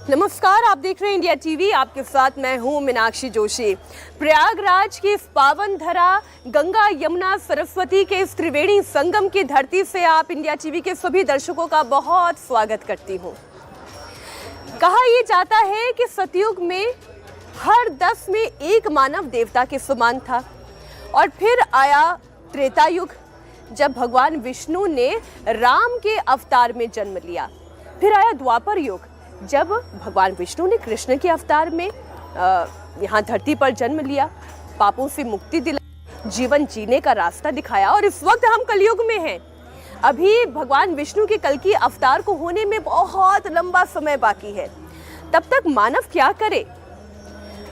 नमस्कार, आप देख रहे हैं इंडिया टीवी। आपके साथ मैं हूं मीनाक्षी जोशी। प्रयागराज की इस पावन धरा गंगा यमुना सरस्वती के इस त्रिवेणी संगम की धरती से आप इंडिया टीवी के सभी दर्शकों का बहुत स्वागत करती हूं। कहा यह जाता है कि सतयुग में हर 10 में एक मानव देवता के समान था और फिर आया त्रेता युग, जब भगवान विष्णु ने राम के अवतार में जन्म लिया। फिर आया द्वापर युग, जब भगवान विष्णु ने कृष्ण के अवतार में यहाँ धरती पर जन्म लिया, पापों से मुक्ति दिलाई, जीवन जीने का रास्ता दिखाया। और इस वक्त हम कलयुग में हैं। अभी भगवान विष्णु के कल की अवतार को होने में बहुत लंबा समय बाकी है। तब तक मानव क्या करे,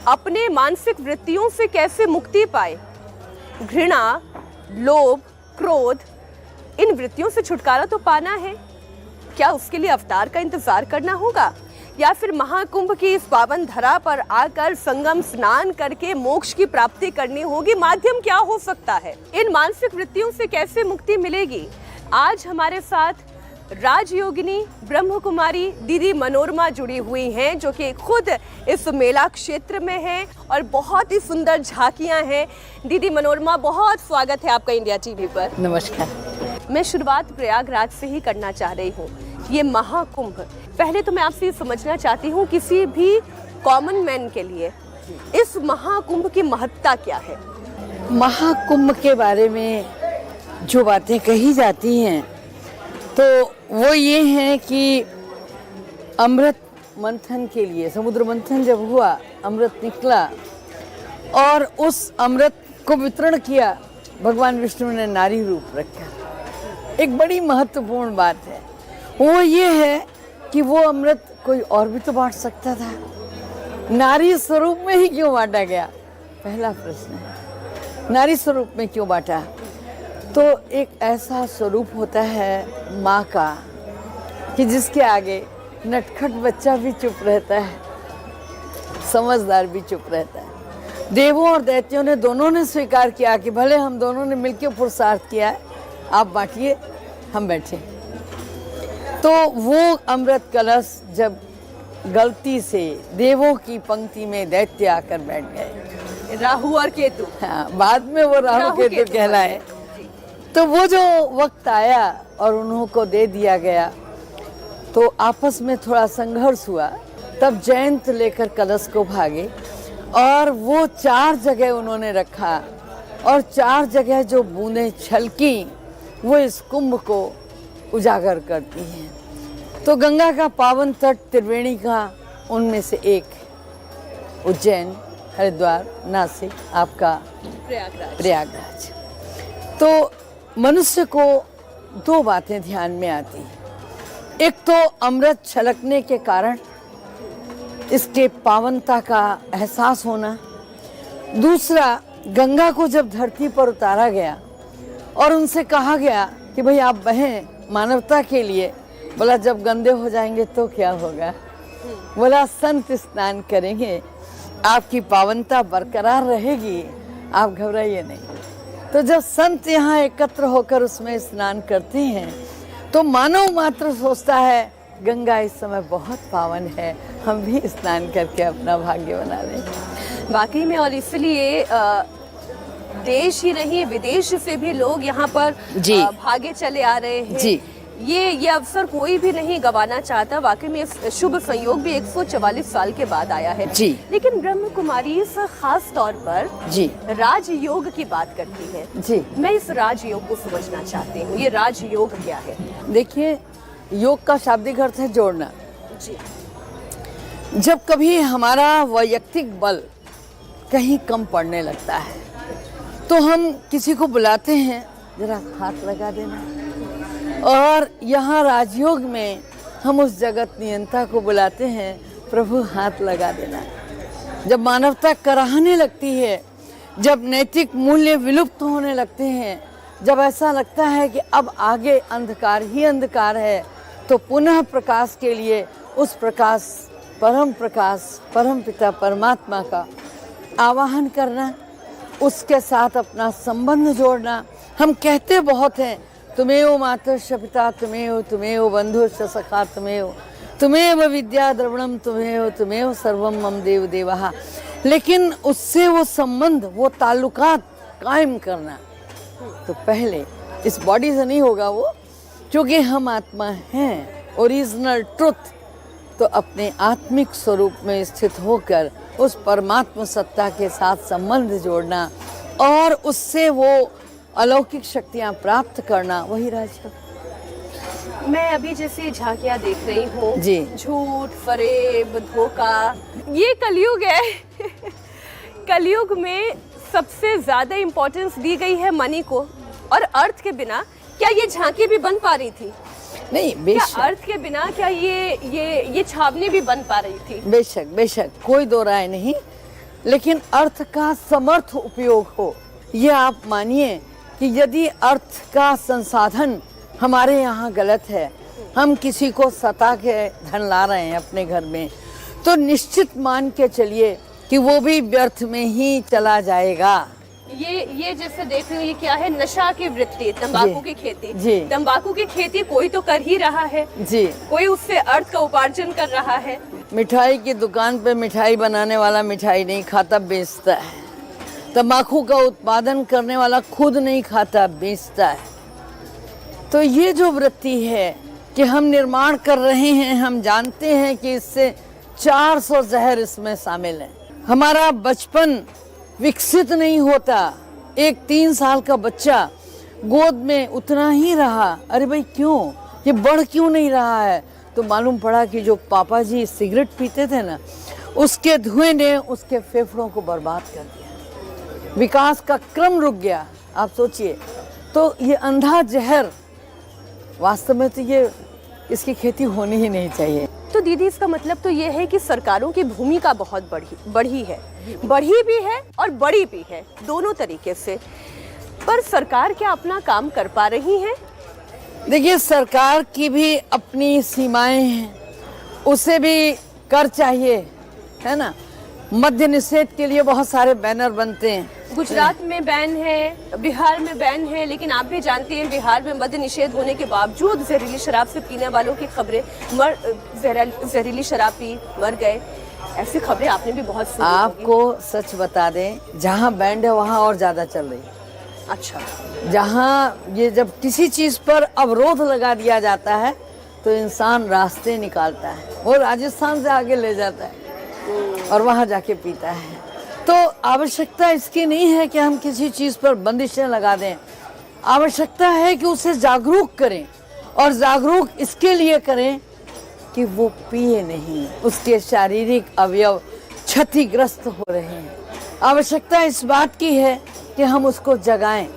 अपने मानसिक वृत्तियों से कैसे मुक्ति पाए, घृणा, लोभ, क्रोध, इन वृत्तियों से छुटकारा तो पाना है। क्या उसके लिए अवतार का इंतजार करना होगा या फिर महाकुंभ की इस पावन धरा पर आकर संगम स्नान करके मोक्ष की प्राप्ति करनी होगी? माध्यम क्या हो सकता है? इन मानसिक वृत्तियों से कैसे मुक्ति मिलेगी? आज हमारे साथ राजयोगिनी ब्रह्म कुमारी दीदी मनोरमा जुड़ी हुई हैं, जो कि खुद इस मेला क्षेत्र में हैं और बहुत ही सुंदर झांकियां हैं। दीदी मनोरमा, बहुत स्वागत है आपका इंडिया टीवी पर। नमस्कार। मैं शुरुआत प्रयागराज से ही करना चाह रही हूँ। ये महाकुंभ, पहले तो मैं आपसे समझना चाहती हूँ, किसी भी कॉमन मैन के लिए इस महाकुंभ की महत्ता क्या है? महाकुंभ के बारे में जो बातें कही जाती हैं तो वो ये है कि अमृत मंथन के लिए, समुद्र मंथन जब हुआ, अमृत निकला और उस अमृत को वितरण किया, भगवान विष्णु ने नारी रूप रखा। एक बड़ी महत्वपूर्ण बात है वो ये है कि वो अमृत कोई और भी तो बांट सकता था, नारी स्वरूप में ही क्यों बांटा गया? पहला प्रश्न है, नारी स्वरूप में क्यों बांटा? तो एक ऐसा स्वरूप होता है माँ का कि जिसके आगे नटखट बच्चा भी चुप रहता है, समझदार भी चुप रहता है। देवों और दैत्यों ने दोनों ने स्वीकार किया कि भले हम दोनों ने मिलकर पुरुषार्थ किया है, आप बांटिए, हम बैठे। तो वो अमृत कलश जब गलती से देवों की पंक्ति में दैत्य आकर बैठ गए, राहु और केतु, हाँ, बाद में वो राहु केतु कहलाए, तो वो जो वक्त आया और उन्हों को दे दिया गया, तो आपस में थोड़ा संघर्ष हुआ। तब जयंत लेकर कलश को भागे और वो 4 जगह उन्होंने रखा और 4 जगह जो बूंदें छलकी वो इस कुंभ को उजागर करती हैं। तो गंगा का पावन तट त्रिवेणी का उनमें से एक, उज्जैन, हरिद्वार, नासिक, आपका प्रयागराज। तो मनुष्य को 2 बातें ध्यान में आती हैं। एक तो अमृत छलकने के कारण इसके पावनता का एहसास होना, दूसरा गंगा को जब धरती पर उतारा गया और उनसे कहा गया कि भाई आप बहें मानवता के लिए। बोला जब गंदे हो जाएंगे तो क्या होगा? बोला संत स्नान करेंगे, आपकी पावनता बरकरार रहेगी, आप घबराइए नहीं। तो जब संत यहाँ एकत्र होकर उसमें स्नान करते हैं तो मानव मात्र सोचता है गंगा इस समय बहुत पावन है, हम भी स्नान करके अपना भाग्य बना लें। वाकई में, और इसलिए देश ही नहीं विदेश से भी लोग यहाँ पर भागे चले आ रहे हैं जी। ये अवसर कोई भी नहीं गंवाना चाहता। वाकई में इस शुभ संयोग भी 144 साल के बाद आया है जी। लेकिन ब्रह्म कुमारी इस खास तौर पर जी राजयोग की बात करती है जी। मैं इस राजयोग को समझना चाहती हूँ। ये राजयोग क्या है? देखिए, योग का शाब्दिक अर्थ है जोड़ना जी। जब कभी हमारा वैयक्तिक बल कहीं कम पड़ने लगता है तो हम किसी को बुलाते हैं, जरा हाथ लगा देना, और यहाँ राजयोग में हम उस जगत नियंता को बुलाते हैं, प्रभु हाथ लगा देना। जब मानवता कराहने लगती है, जब नैतिक मूल्य विलुप्त होने लगते हैं, जब ऐसा लगता है कि अब आगे अंधकार ही अंधकार है, तो पुनः प्रकाश के लिए उस प्रकाश परम पिता परमात्मा का आवाहन करना, उसके साथ अपना संबंध जोड़ना। हम कहते बहुत हैं, तुम्हें मातृ पिता तुम्हें बंधु सखा तुम्हें, तुम्हें विद्या द्रविणम तुम्हें सर्वम मम देव देवहा। लेकिन उससे वो संबंध, वो ताल्लुकात कायम करना तो पहले इस बॉडी से नहीं होगा वो, क्योंकि हम आत्मा हैं, ओरिजिनल ट्रुथ। तो अपने आत्मिक स्वरूप में स्थित होकर उस परमात्मा सत्ता के साथ संबंध जोड़ना और उससे वो अलौकिक शक्तियाँ प्राप्त करना, वही राजयोग। मैं अभी जैसे झांकियाँ देख रही हूँ जी, झूठ, फरेब, धोखा, ये कलयुग है। कलयुग में सबसे ज्यादा इम्पोर्टेंस दी गई है मनी को, और अर्थ के बिना क्या ये झांकी भी बन पा रही थी? नहीं, क्या बेशक अर्थ के बिना क्या ये छावनी भी बन पा रही थी? बेशक बेशक, कोई दो राय नहीं। लेकिन अर्थ का समर्थ उपयोग हो, ये आप मानिए कि यदि अर्थ का संसाधन हमारे यहाँ गलत है, हम किसी को सता के धन ला रहे हैं अपने घर में, तो निश्चित मान के चलिए कि वो भी व्यर्थ में ही चला जाएगा। ये जैसे देख रहे हो, ये क्या है? नशा की वृत्ति, तंबाकू की खेती। जी। तंबाकू की खेती कोई तो कर ही रहा है जी, कोई उससे अर्थ का उपार्जन कर रहा है। मिठाई की दुकान पे मिठाई बनाने वाला मिठाई नहीं खाता, बेचता है। तंबाकू का उत्पादन करने वाला खुद नहीं खाता, बेचता है। तो ये जो वृत्ति है कि हम निर्माण कर रहे हैं, हम जानते हैं कि इससे 400 जहर इसमें शामिल है। हमारा बचपन विकसित नहीं होता। एक 3 साल का बच्चा गोद में उतना ही रहा, अरे भाई क्यों, ये बढ़ क्यों नहीं रहा है? तो मालूम पड़ा कि जो पापा जी सिगरेट पीते थे ना, उसके धुएं ने उसके फेफड़ों को बर्बाद कर दिया, विकास का क्रम रुक गया। आप सोचिए, तो ये अंधा जहर, वास्तव में तो ये इसकी खेती होनी ही नहीं चाहिए। तो दीदी, इसका मतलब तो ये है कि सरकारों की भूमिका बहुत बढ़ी भी है और बड़ी भी है, दोनों तरीके से। पर सरकार क्या अपना काम कर पा रही है? देखिए, सरकार की भी अपनी सीमाएं हैं, उसे भी कर चाहिए, है ना। मद्य निषेध के लिए बहुत सारे बैनर बनते हैं। गुजरात में बैन है, बिहार में बैन है, लेकिन आप भी जानती हैं बिहार में मद्य निषेध होने के बावजूद जहरीली शराब से पीने वालों की खबरें, जहरीली शराब पी मर गए, ऐसी खबरें आपने भी बहुत सुनी होंगी। आपको सच बता दें, जहाँ बैंड है वहाँ और ज्यादा चल रही है। अच्छा, जहाँ ये जब किसी चीज पर अवरोध लगा दिया जाता है तो इंसान रास्ते निकालता है, वो राजस्थान से आगे ले जाता है और वहाँ जाके पीता है। तो आवश्यकता इसकी नहीं है कि हम किसी चीज़ पर बंदिशें लगा दें, आवश्यकता है कि उसे जागरूक करें, और जागरूक इसके लिए करें कि वो पिए नहीं, उसके शारीरिक अवयव क्षतिग्रस्त हो रहे हैं। आवश्यकता इस बात की है कि हम उसको जगाएं।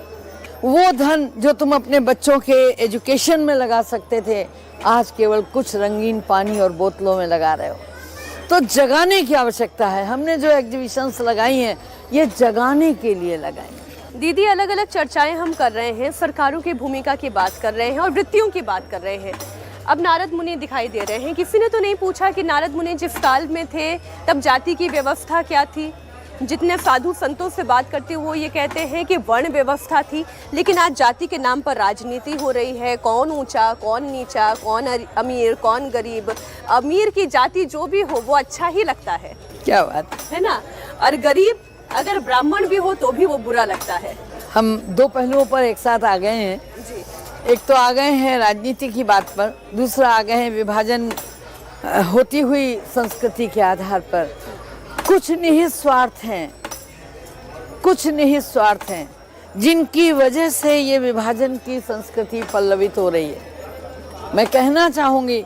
वो धन जो तुम अपने बच्चों के एजुकेशन में लगा सकते थे, आज केवल कुछ रंगीन पानी और बोतलों में लगा रहे हो। तो जगाने की आवश्यकता है। हमने जो एग्जीबिशंस लगाई हैं, ये जगाने के लिए लगाई हैं। दीदी, अलग अलग चर्चाएं हम कर रहे हैं, सरकारों की भूमिका की बात कर रहे हैं और वृत्तियों की बात कर रहे हैं। अब नारद मुनि दिखाई दे रहे हैं। किसी ने तो नहीं पूछा कि नारद मुनि जिस काल में थे तब जाति की व्यवस्था क्या थी। जितने साधु संतों से बात करते हैं वो ये कहते हैं कि वर्ण व्यवस्था थी, लेकिन आज जाति के नाम पर राजनीति हो रही है। कौन ऊंचा, कौन नीचा, कौन अमीर, कौन गरीब। अमीर की जाति जो भी हो वो अच्छा ही लगता है, क्या बात है ना, और गरीब अगर ब्राह्मण भी हो तो भी वो बुरा लगता है। हम दो पहलुओं पर एक साथ आ गए हैं जी। एक तो आ गए हैं राजनीति की बात पर, दूसरा आ गए हैं विभाजन होती हुई संस्कृति के आधार पर। कुछ निहित स्वार्थ हैं, कुछ निहित स्वार्थ हैं जिनकी वजह से ये विभाजन की संस्कृति पल्लवित हो रही है। मैं कहना चाहूँगी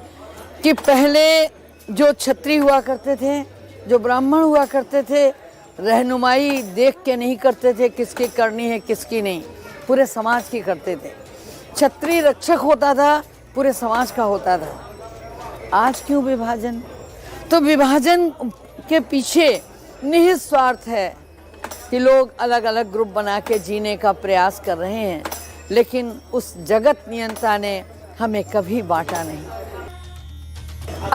कि पहले जो क्षत्रिय हुआ करते थे, जो ब्राह्मण हुआ करते थे, रहनुमाई देख के नहीं करते थे किसकी करनी है किसकी नहीं, पूरे समाज की करते थे। क्षत्रिय रक्षक होता था, पूरे समाज का होता था। आज क्यों विभाजन? तो विभाजन के पीछे निहित स्वार्थ है कि लोग अलग अलग ग्रुप बना के जीने का प्रयास कर रहे हैं, लेकिन उस जगत नियंता ने हमें कभी बांटा नहीं।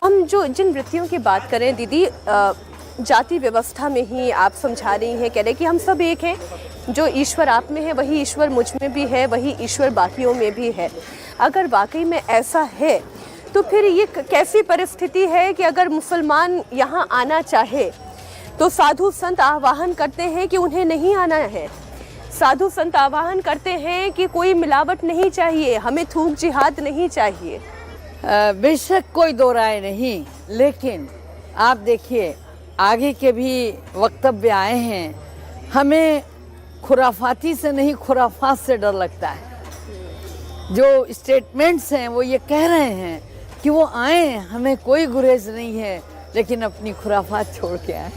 हम जो जिन वृत्तियों की बात करें दीदी, जाति व्यवस्था में ही आप समझा रही हैं, कह रहे कि हम सब एक हैं। जो ईश्वर आप में है वही ईश्वर मुझ में भी है, वही ईश्वर बाकियों में भी है। अगर वाकई में ऐसा है तो फिर ये कैसी परिस्थिति है कि अगर मुसलमान यहाँ आना चाहे तो साधु संत आह्वान करते हैं कि उन्हें नहीं आना है। साधु संत आह्वान करते हैं कि कोई मिलावट नहीं चाहिए, हमें थूक जिहाद नहीं चाहिए। बेशक कोई दो राय नहीं, लेकिन आप देखिए आगे के भी वक्तव्य आए हैं, हमें खुराफाती से नहीं खुराफात से डर लगता है। जो स्टेटमेंट्स हैं वो ये कह रहे हैं कि वो आए, हमें कोई गुरेज नहीं है, लेकिन अपनी खुराफात छोड़ के आए।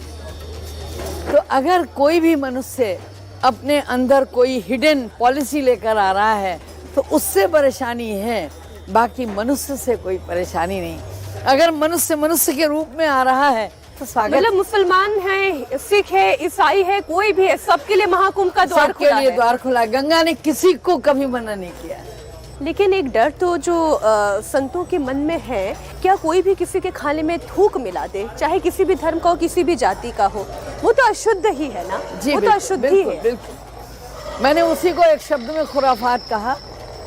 तो अगर कोई भी मनुष्य अपने अंदर कोई हिडन पॉलिसी लेकर आ रहा है तो उससे परेशानी है, बाकी मनुष्य से कोई परेशानी नहीं। अगर मनुष्य मनुष्य के रूप में आ रहा है तो स्वागत। मतलब मुसलमान है, सिख है, ईसाई है, कोई भी है, सबके लिए महाकुंभ का द्वार खुला है। सबके लिए द्वार खुला। गंगा ने किसी को कभी मना नहीं किया। लेकिन एक डर तो जो संतों के मन में है, क्या कोई भी किसी के खाने में थूक मिला दे, चाहे किसी भी धर्म का हो, किसी भी जाति का हो, वो तो अशुद्ध ही है ना। जी, वो तो अशुद्ध ही है। बिल्कुल। मैंने उसी को एक शब्द में खुराफात कहा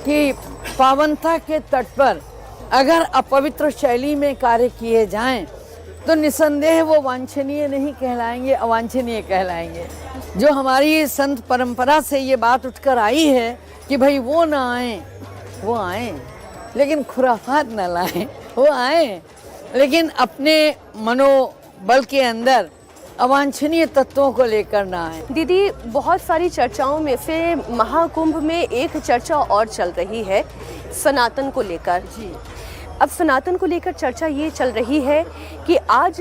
कि पावनता के तट पर अगर अपवित्र शैली में कार्य किए जाएं तो निसंदेह वो वांछनीय नहीं कहलाएंगे, अवांछनीय कहलाएंगे। जो हमारी संत परंपरा से ये बात उठकर आई है कि भाई वो ना आए, वो आए लेकिन खुराफात न लाएं। वो आए लेकिन अपने मनोबल के अंदर अवांछनीय तत्वों को लेकर ना आए। दीदी, बहुत सारी चर्चाओं में से महाकुंभ में एक चर्चा और चल रही है सनातन को लेकर। जी। अब सनातन को लेकर चर्चा ये चल रही है कि आज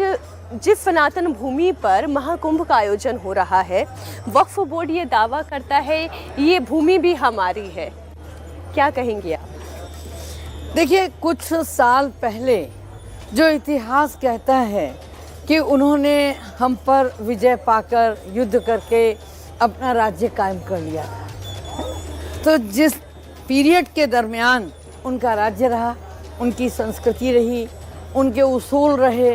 जिस सनातन भूमि पर महाकुंभ का आयोजन हो रहा है, वक्फ बोर्ड ये दावा करता है ये भूमि भी हमारी है। क्या कहेंगे आप? देखिए, कुछ साल पहले जो इतिहास कहता है कि उन्होंने हम पर विजय पाकर युद्ध करके अपना राज्य कायम कर लिया था, तो जिस पीरियड के दरमियान उनका राज्य रहा, उनकी संस्कृति रही, उनके उसूल रहे,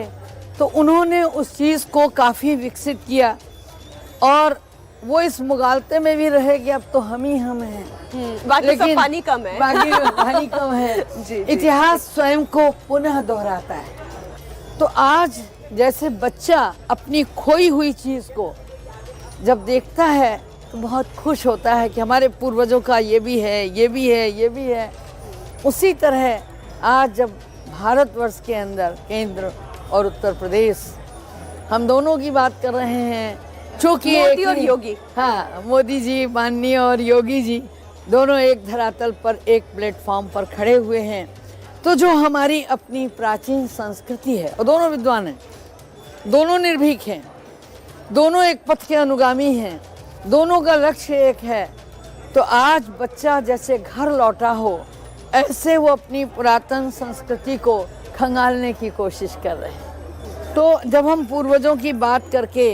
तो उन्होंने उस चीज़ को काफ़ी विकसित किया और वो इस मुगालते में भी रहे कि अब तो हम ही हम हैं, बाकी सब पानी कम है। बाकी पानी कम है। जी। इतिहास स्वयं को पुनः दोहराता है। तो आज जैसे बच्चा अपनी खोई हुई चीज़ को जब देखता है तो बहुत खुश होता है कि हमारे पूर्वजों का ये भी है, ये भी है, ये भी है। उसी तरह आज जब भारतवर्ष के अंदर केंद्र और उत्तर प्रदेश, हम दोनों की बात कर रहे हैं, चूँकि मोदी और योगी, हाँ, मोदी जी माननीय और योगी जी दोनों एक धरातल पर एक प्लेटफॉर्म पर खड़े हुए हैं, तो जो हमारी अपनी प्राचीन संस्कृति है, और दोनों विद्वान हैं, दोनों निर्भीक हैं, दोनों एक पथ के अनुगामी हैं, दोनों का लक्ष्य एक है। तो आज बच्चा जैसे घर लौटा हो, ऐसे वो अपनी पुरातन संस्कृति को खंगालने की कोशिश कर रहे हैं। तो जब हम पूर्वजों की बात करके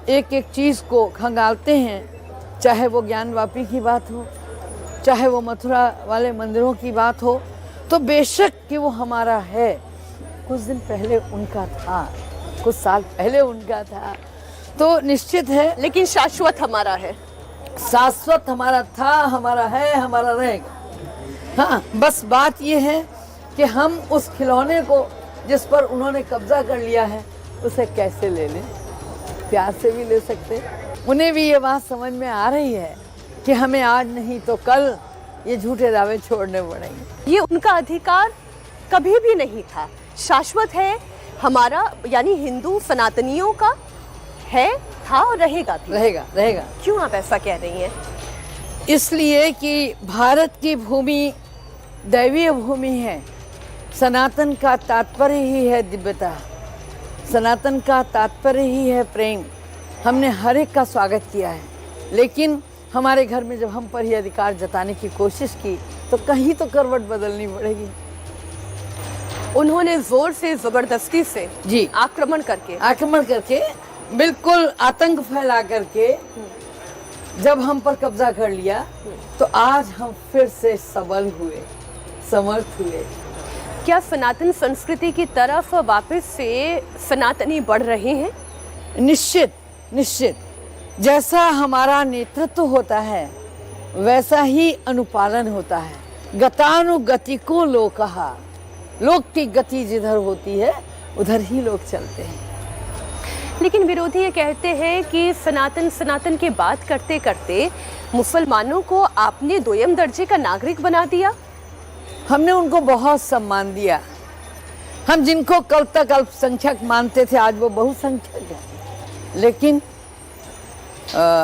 एक एक चीज़ को खंगालते हैं, चाहे वो ज्ञानवापी की बात हो, चाहे वो मथुरा वाले मंदिरों की बात हो, तो बेशक कि वो हमारा है। कुछ दिन पहले उनका था, कुछ साल पहले उनका था, तो निश्चित है, लेकिन शाश्वत हमारा है। शाश्वत हमारा था, हमारा है, हमारा रहेगा। हाँ, बस बात ये है कि हम उस खिलौने को जिस पर उन्होंने कब्जा कर लिया है उसे कैसे ले लें। प्यार से भी ले सकते। उन्हें भी ये बात समझ में आ रही है कि हमें आज नहीं तो कल ये झूठे दावे छोड़ने पड़ेंगे। ये उनका अधिकार कभी भी नहीं था, शाश्वत है हमारा, यानी हिंदू सनातनियों का है, था और रहेगा भी। रहेगा। क्यों आप ऐसा कह रही हैं? इसलिए कि भारत की भूमि दैवीय भूमि है। सनातन का तात्पर्य ही है दिव्यता, सनातन का तात्पर्य ही है प्रेम। हमने हर एक का स्वागत किया है, लेकिन हमारे घर में जब हम पर ही अधिकार जताने की कोशिश की तो कहीं तो करवट बदलनी पड़ेगी। उन्होंने जोर से, जबरदस्ती से जी आक्रमण करके बिल्कुल आतंक फैला करके जब हम पर कब्जा कर लिया, तो आज हम फिर से सबल हुए, समर्थ हुए। क्या सनातन संस्कृति की तरफ वापस से सनातनी बढ़ रहे हैं? निश्चित। जैसा हमारा नेतृत्व होता है वैसा ही अनुपालन होता है। गतानुगतिको लोकः, लोक की गति जिधर होती है उधर ही लोग चलते हैं। लेकिन विरोधी ये कहते हैं कि सनातन सनातन की बात करते करते मुसलमानों को आपने दोयम दर्जे का नागरिक बना दिया। हमने उनको बहुत सम्मान दिया। हम जिनको कल तक अल्पसंख्यक मानते थे आज वो बहुसंख्यक हैं। लेकिन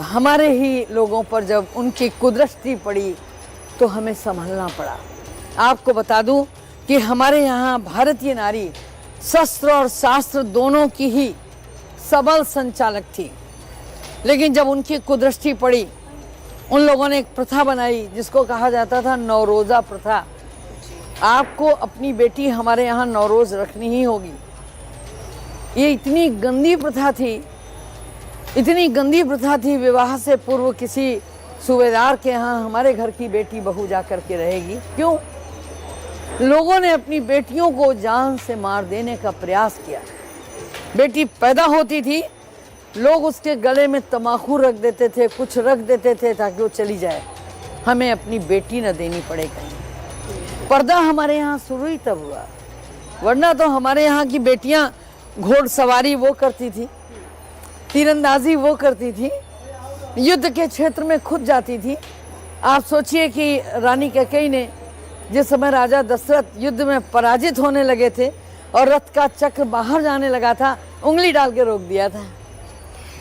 हमारे ही लोगों पर जब उनकी कुदृष्टि पड़ी तो हमें संभलना पड़ा। आपको बता दूं कि हमारे यहाँ भारतीय नारी शस्त्र और शास्त्र दोनों की ही सबल संचालक थी। लेकिन जब उनकी कुदृष्टि पड़ी उन लोगों ने एक प्रथा बनाई जिसको कहा जाता था नौरोज़ा प्रथा। आपको अपनी बेटी हमारे यहाँ नौरोज़ रखनी ही होगी। ये इतनी गंदी प्रथा थी, इतनी गंदी प्रथा थी। विवाह से पूर्व किसी सूबेदार के यहाँ हमारे घर की बेटी बहू जा कर के रहेगी। क्यों? लोगों ने अपनी बेटियों को जान से मार देने का प्रयास किया। बेटी पैदा होती थी, लोग उसके गले में तम्बाकू रख देते थे, कुछ रख देते थे ताकि वो चली जाए, हमें अपनी बेटी न देनी पड़े कहीं। पर्दा हमारे यहाँ शुरू ही तब हुआ, वरना तो हमारे यहाँ की बेटियाँ घोड़सवारी वो करती थी, तीरंदाजी वो करती थी, युद्ध के क्षेत्र में खुद जाती थी। आप सोचिए कि रानी कैकेयी ने जिस समय राजा दशरथ युद्ध में पराजित होने लगे थे और रथ का चक्र बाहर जाने लगा था, उंगली डाल के रोक दिया था।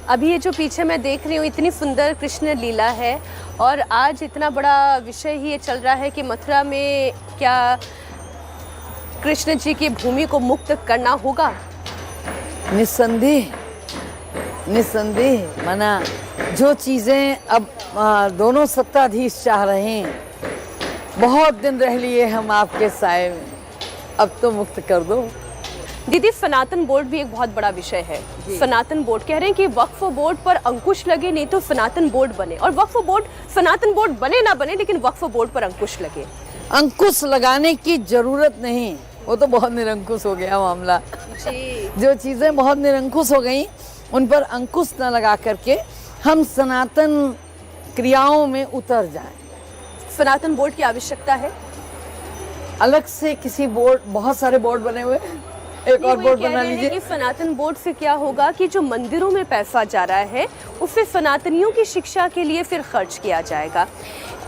अभी ये जो पीछे मैं देख रही हूँ इतनी सुंदर कृष्ण लीला है और आज इतना बड़ा विषय ही ये चल रहा है कि मथुरा में क्या कृष्ण जी की भूमि को मुक्त करना होगा। निस्संदेह निस्संदेह मना जो चीज़ें अब दोनों सत्ताधीश चाह रहे हैं, बहुत दिन रह लिए हम आपके साए में, अब तो मुक्त कर दो। दीदी सनातन बोर्ड भी एक बहुत बड़ा विषय है। सनातन बोर्ड कह रहे हैं कि वक्फ बोर्ड पर अंकुश लगे नहीं तो सनातन बोर्ड बने, और वक्फ बोर्ड सनातन बोर्ड बने ना बने लेकिन वक्फ बोर्ड पर अंकुश लगे। अंकुश लगाने की जरूरत नहीं, वो तो बहुत निरंकुश हो गया मामला जी। जो चीज़ें बहुत निरंकुश हो गई उन पर अंकुश न लगा करके हम सनातन क्रियाओं में उतर जाएं। सनातन बोर्ड की आवश्यकता है। अलग से किसी बोर्ड, बहुत सारे बोर्ड बने हुए, एक और बोर्ड बना लीजिए। कि सनातन बोर्ड से क्या होगा कि जो मंदिरों में पैसा जा रहा है उससे सनातनियों की शिक्षा के लिए फिर खर्च किया जाएगा।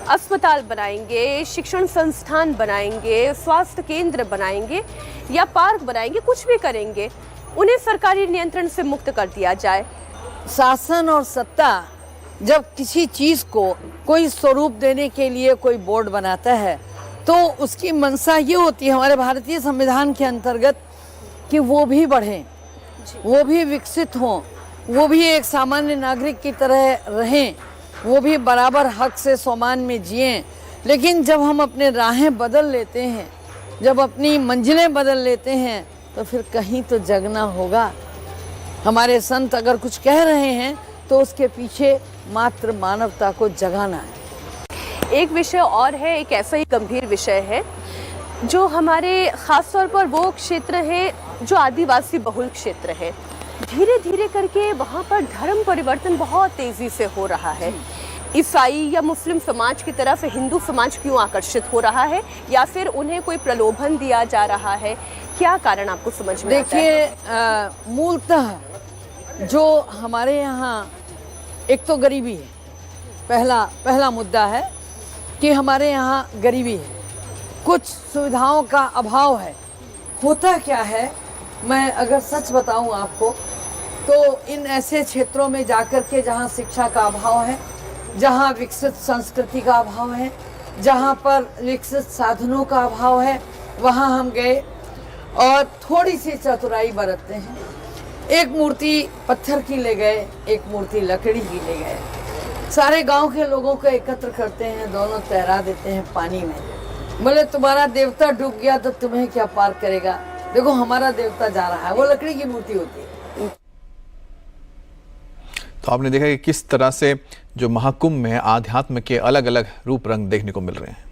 अस्पताल बनाएंगे, शिक्षण संस्थान बनाएंगे, स्वास्थ्य केंद्र बनाएंगे या पार्क बनाएंगे, कुछ भी करेंगे, उन्हें सरकारी नियंत्रण से मुक्त कर दिया जाए। शासन और सत्ता जब किसी चीज़ को कोई स्वरूप देने के लिए कोई बोर्ड बनाता है तो उसकी मंशा ये होती है हमारे भारतीय संविधान के अंतर्गत कि वो भी बढ़ें, वो भी विकसित हों, वो भी एक सामान्य नागरिक की तरह रहें, वो भी बराबर हक से सम्मान में जिएं। लेकिन जब हम अपने राहें बदल लेते हैं, जब अपनी मंजिलें बदल लेते हैं तो फिर कहीं तो जगना होगा। हमारे संत अगर कुछ कह रहे हैं तो उसके पीछे मात्र मानवता को जगाना है। एक विषय और है, एक ऐसा ही गंभीर विषय है जो हमारे खासतौर पर वो क्षेत्र है जो आदिवासी बहुल क्षेत्र है। धीरे धीरे करके वहाँ पर धर्म परिवर्तन बहुत तेजी से हो रहा है। ईसाई या मुस्लिम समाज की तरफ हिंदू समाज क्यों आकर्षित हो रहा है, या फिर उन्हें कोई प्रलोभन दिया जा रहा है, क्या कारण आपको समझ में आता है? देखिए, मूलतः जो हमारे यहाँ एक तो गरीबी है, पहला मुद्दा है कि हमारे यहाँ गरीबी है, कुछ सुविधाओं का अभाव है। होता क्या है, मैं अगर सच बताऊं आपको तो इन ऐसे क्षेत्रों में जाकर के जहाँ शिक्षा का अभाव है, जहाँ विकसित संस्कृति का अभाव है, जहाँ पर विकसित साधनों का अभाव है, वहाँ हम गए और थोड़ी सी चतुराई बरतते हैं। एक मूर्ति पत्थर की ले गए, एक मूर्ति लकड़ी की ले गए, सारे गांव के लोगों को एकत्र करते हैं, दोनों तैरा देते हैं पानी में। बोले तुम्हारा देवता डूब गया तो तुम्हें क्या पार करेगा, देखो हमारा देवता जा रहा है। वो लकड़ी की मूर्ति होती है। तो आपने देखा कि किस तरह से जो महाकुंभ में आध्यात्म के अलग अलग रूप रंग देखने को मिल रहे हैं।